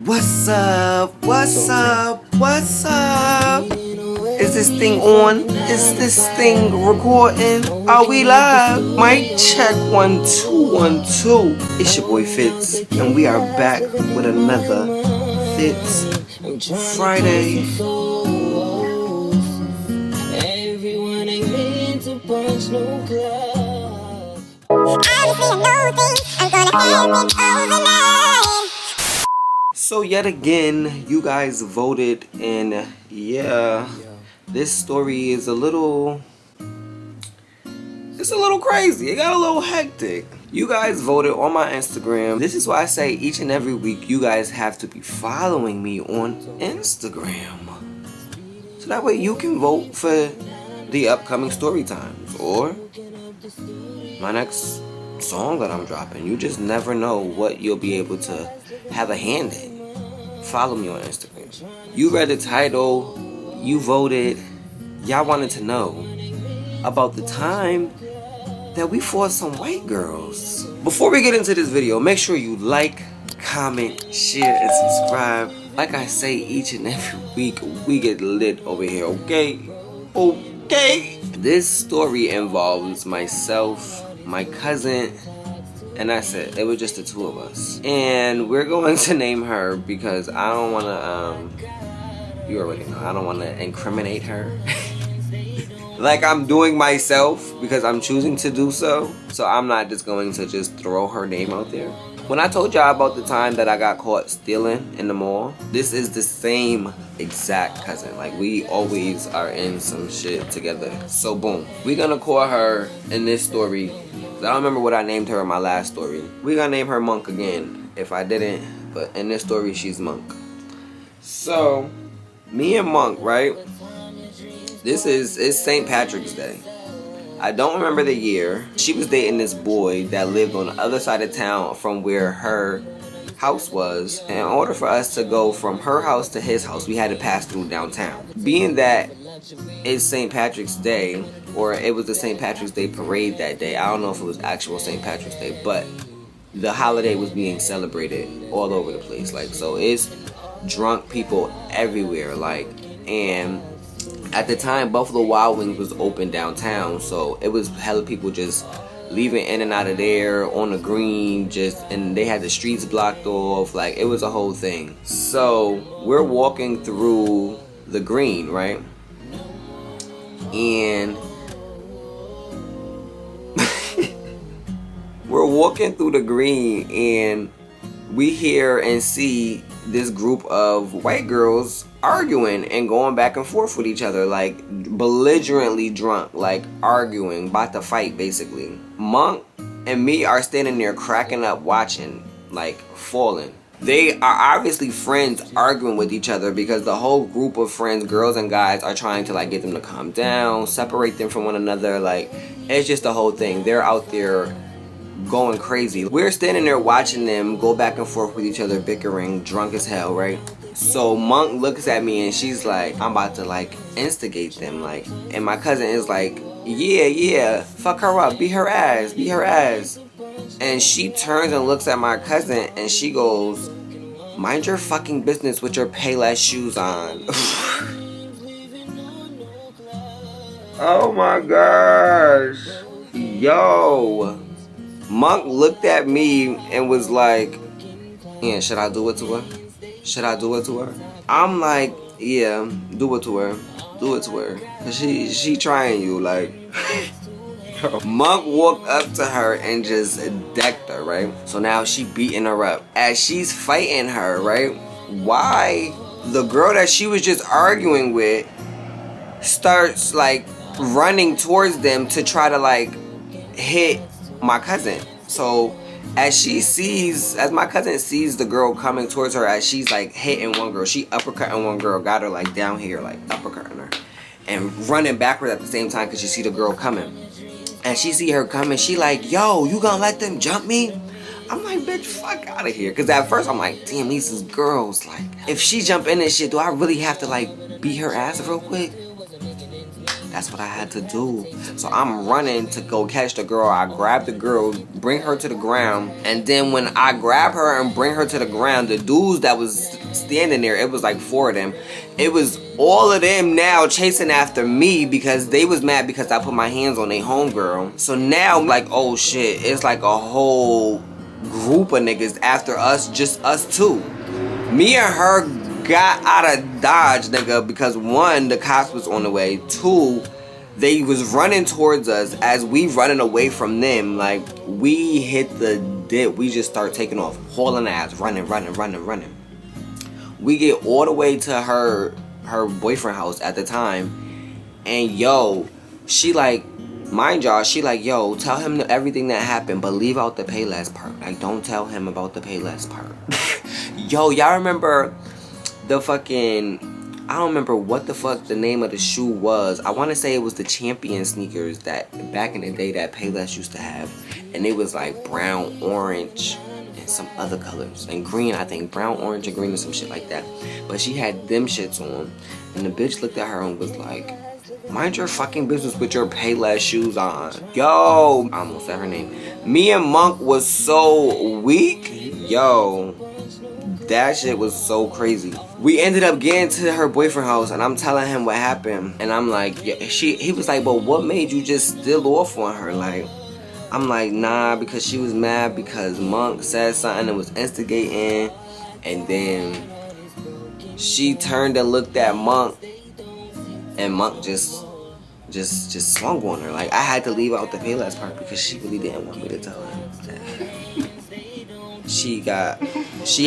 What's up? What's up? What's up? Is this thing on? Is this thing recording? Are we live? Mic check 1 2 1 2. It's your boy Fitz, and we are back with another Fitz Friday. Everyone ain't meant to punch no cloud. So yet again, you guys voted, and yeah, this story is a little crazy. It got a little hectic. You guys voted on my Instagram. This is why I say each and every week you guys have to be following me on Instagram, so that way you can vote for the upcoming story times or my next song that I'm dropping. You just never know what you'll be able to have a hand in. Follow me on Instagram. You read the title, you voted, y'all wanted to know about the time that we fought some white girls. Before we get into this video, make sure you like, comment, share, and subscribe. Like I say each and every week, we get lit over here, okay? Okay? This story involves myself, my cousin, and that's it. It was just the two of us. And we're going to name her because I don't want to, you already know, I don't want to incriminate her. Like I'm doing myself because I'm choosing to do so. So I'm not just going to just throw her name out there. When I told y'all about the time that I got caught stealing in the mall, this is the same exact cousin. Like we always are in some shit together. So boom, we're gonna call her in this story. I don't remember what I named her in my last story. We're gonna name her Monk again if I didn't, but in this story she's Monk. So me and Monk, right? It's St. Patrick's Day. I don't remember the year. She was dating this boy that lived on the other side of town from where her house was. And in order for us to go from her house to his house, we had to pass through downtown. Being that it's St. Patrick's Day, or it was the St. Patrick's Day parade that day. I don't know if it was actual St. Patrick's Day, but the holiday was being celebrated all over the place. Like, so it's drunk people everywhere. Like, and at the time, Buffalo Wild Wings was open downtown, so it was hella people just leaving in and out of there on the green, and they had the streets blocked off. Like, it was a whole thing. So we're walking through the green, right? And we're walking through the green, and we hear and see this group of white girls arguing and going back and forth with each other, like belligerently drunk, like arguing, about to fight basically. Monk and me are standing there cracking up watching, like falling. They are obviously friends arguing with each other because the whole group of friends, girls and guys, are trying to like get them to calm down, separate them from one another. Like, it's just the whole thing. They're out there going crazy. We're standing there watching them go back and forth with each other, bickering, drunk as hell, right? So Monk looks at me and she's like, I'm about to like instigate them, like, and my cousin is like, yeah, fuck her up, beat her ass. And she turns and looks at my cousin and she goes, mind your fucking business with your Payless shoes on. Oh my gosh. Yo. Monk looked at me and was like, yeah, should I do it to her? Should I do it to her? I'm like, yeah, do it to her. Do it to her. Cause she trying you, like. Monk walked up to her and just decked her, right? So now she beating her up. As she's fighting her, right? Why the girl that she was just arguing with starts like running towards them to try to like hit my cousin. So as my cousin sees the girl coming towards her, as she's like hitting one girl, she uppercutting one girl, got her like down here, like uppercutting her, and running backwards at the same time because she see the girl coming. And she see her coming, she like, yo, you gonna let them jump me? I'm like, bitch, fuck out of here. Because at first I'm like, damn, these is girls. Like, if she jump in this shit, do I really have to like beat her ass real quick? That's what I had to do. So I'm running to go catch the girl. I grab the girl, bring her to the ground. And then when I grab her and bring her to the ground, the dudes that was standing there, it was like 4 of them. It was all of them now chasing after me because they was mad because I put my hands on their homegirl. So now, like, oh shit, it's like a whole group of niggas after us, just us two. Me and her got out of Dodge, nigga, because 1, the cops was on the way. 2, they was running towards us as we running away from them. Like, we hit the dip. We just start taking off, hauling ass, running. We get all the way to her boyfriend house at the time, and yo, she like, mind y'all, she like, yo, tell him everything that happened, but leave out the Payless part. Like, don't tell him about the Payless part. Yo, y'all remember the fucking, I don't remember what the fuck the name of the shoe was. I want to say it was the Champion sneakers that back in the day that Payless used to have, and it was like brown, orange, and some other colors, and green, I think, brown, orange, and green, or some shit like that. But she had them shits on, and the bitch looked at her and was like, mind your fucking business with your Payless shoes on. Yo, I almost said her name. Me and Monk was so weak. Yo, that shit was so crazy. We ended up getting to her boyfriend house, and I'm telling him what happened, and I'm like, yeah, he was like, but what made you just still off on her? Like, I'm like, nah, because she was mad because Monk said something and was instigating, and then she turned and looked at Monk, and Monk just swung on her. Like, I had to leave out the Payless part because she really didn't want me to tell him that. She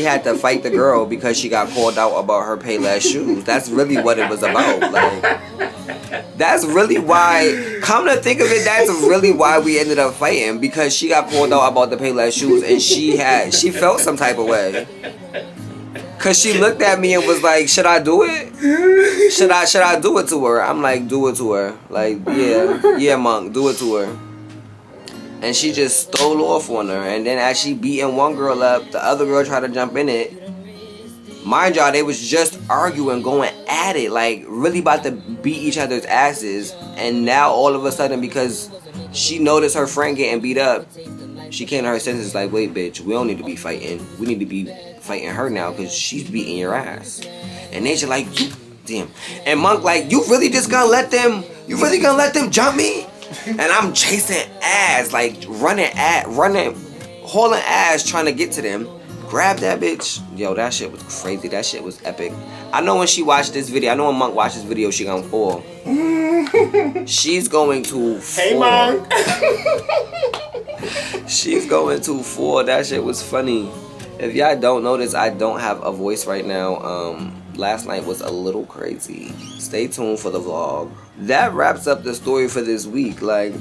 had to fight the girl because she got called out about her Payless shoes. That's really what it was about. Like, that's really why, come to think of it, that's really why we ended up fighting, because she got called out about the Payless shoes, and she felt some type of way. Cause she looked at me and was like, should I do it? Should I do it to her? I'm like, do it to her. Like, yeah, Monk, do it to her. And she just stole off on her. And then as she beating one girl up, the other girl tried to jump in it. Mind y'all, they was just arguing, going at it, like really about to beat each other's asses. And now all of a sudden, because she noticed her friend getting beat up, she came to her senses like, wait, bitch, we don't need to be fighting. We need to be fighting her now because she's beating your ass. And then she's like, damn. And Monk like, you really gonna let them jump me? And I'm chasing ass, like running, hauling ass, trying to get to them. Grab that bitch. Yo, that shit was crazy. That shit was epic. I know when she watched this video, I know when Monk watched this video, she gonna fall. She's going to fall. Hey, Monk. She's going to fall. That shit was funny. If y'all don't notice, I don't have a voice right now. Last night was a little crazy. Stay tuned for the vlog. That wraps up the story for this week. Like,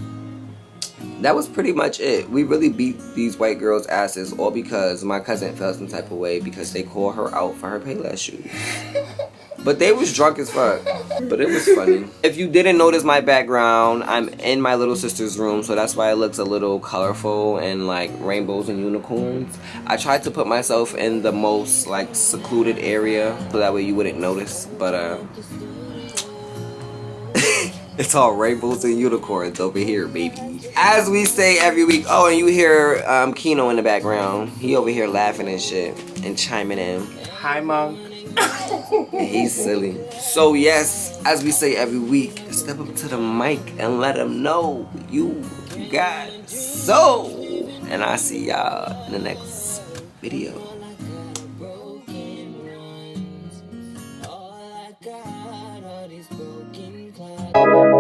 that was pretty much it. We really beat these white girls' asses all because my cousin felt some type of way because they called her out for her Payless shoes. But they was drunk as fuck. But it was funny. If you didn't notice my background, I'm in my little sister's room, so that's why it looks a little colorful and like rainbows and unicorns. I tried to put myself in the most like secluded area so that way you wouldn't notice. But it's all rainbows and unicorns over here, baby. As we say every week. Oh, and you hear Keno in the background. He over here laughing and shit and chiming in. Hi, Monk. He's silly. So yes, as we say every week, step up to the mic and let them know you got soul. And I'll see y'all in the next video.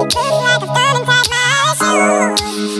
Just like a diamond inside my shoe.